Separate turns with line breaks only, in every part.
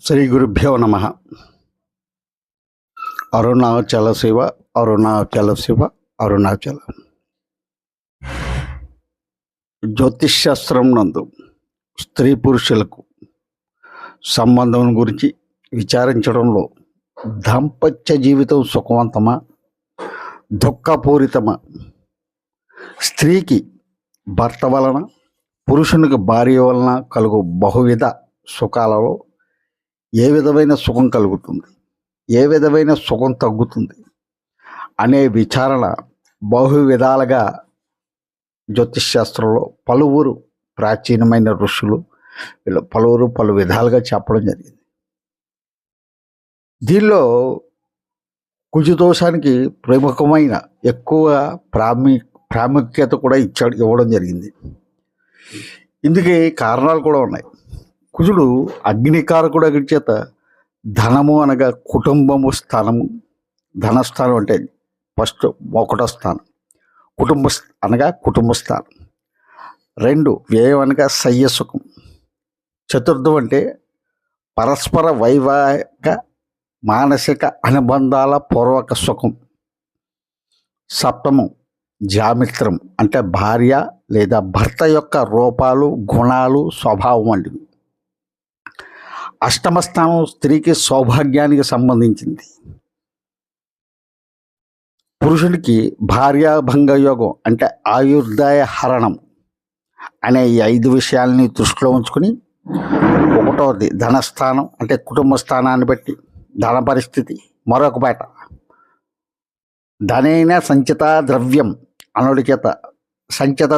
శ్రీ గురుభ్యో నమ. అరుణాచల శివ, అరుణాచల శివ, అరుణాచల. జ్యోతిష్శాస్త్రం నందు స్త్రీ పురుషులకు సంబంధం గురించి విచారించడంలో దాంపత్య జీవితం సుఖవంతమా, దుఃఖపూరితమా, స్త్రీకి భర్త వలన, పురుషునికి భార్య వలన కలుగు బహువిధ సుఖాలలో ఏ విధమైన సుఖం కలుగుతుంది, ఏ విధమైన సుఖం తగ్గుతుంది అనే విచారణ బహు విధాలుగా జ్యోతిష్శాస్త్రంలో పలువురు ప్రాచీనమైన ఋషులు పలువురు పలు విధాలుగా చెప్పడం జరిగింది. దీనిలో కుజదోషానికి ప్రముఖమైన ఎక్కువ ప్రాముఖ్యత కూడా ఇవ్వడం జరిగింది. ఇందుకే కారణాలు కూడా ఉన్నాయి. కుజుడు అగ్నికారకుడు చేత ధనము అనగా కుటుంబము స్థానము, ధనస్థానం అంటే ఫస్ట్ ఒకటో స్థానం, అనగా కుటుంబ స్థానం. 2 వ్యయం అనగా శయ్య సుఖం. చతుర్థం అంటే పరస్పర వైవాహిక మానసిక అనుబంధాల పూర్వక సుఖం. సప్తమం జామిత్రం అంటే భార్య లేదా భర్త యొక్క రూపాలు, గుణాలు, స్వభావం వంటివి. అష్టమ స్థానం స్త్రీకి సౌభాగ్యానికి సంబంధించింది. పురుషుడికి భార్యాభంగ యోగం అంటే ఆయుర్దాయ హరణం అనే ఈ 5 విషయాలని దృష్టిలో ఉంచుకొని, ఒకటోది ధనస్థానం అంటే కుటుంబ స్థానాన్ని బట్టి ధన పరిస్థితి. మరొక బయట ధనైన సంచిత ద్రవ్యం అనుడి చేత సంచిత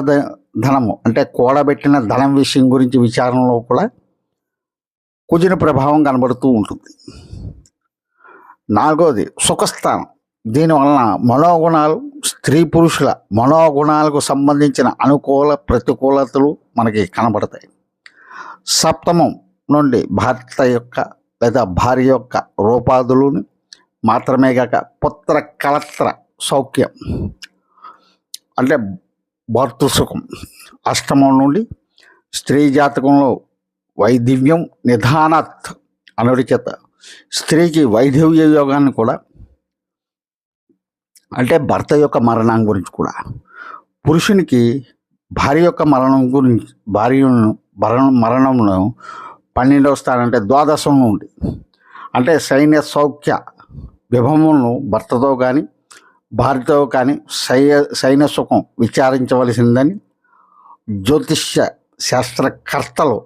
ధనము అంటే కూడబెట్టిన ధనం విషయం గురించి విచారణలో కూడా కుజుని ప్రభావం కనబడుతూ ఉంటుంది. 4వది సుఖస్థానం. దీనివలన మనోగుణాలు, స్త్రీ పురుషుల మనోగుణాలకు సంబంధించిన అనుకూల ప్రతికూలతలు మనకి కనబడతాయి. సప్తమం నుండి భర్త యొక్క లేదా భార్య యొక్క రూపాదులను మాత్రమే కాక పుత్ర కళత్ర సౌఖ్యం అంటే భర్తృసుఖం. అష్టమం నుండి స్త్రీ జాతకంలో వైదివ్యం నిధానాత్ అనుడి చేత స్త్రీకి వైధవ్య యోగాన్ని కూడా అంటే భర్త యొక్క మరణం గురించి కూడా, పురుషునికి భార్య యొక్క మరణం గురించి మరణంలో 12వ స్థానం అంటే ద్వాదశం నుండి అంటే సైన్య సౌఖ్య విభవములను భర్తతో కానీ భార్యతో కానీ సైన్య సుఖం విచారించవలసిందని జ్యోతిష్య శాస్త్రకర్తలు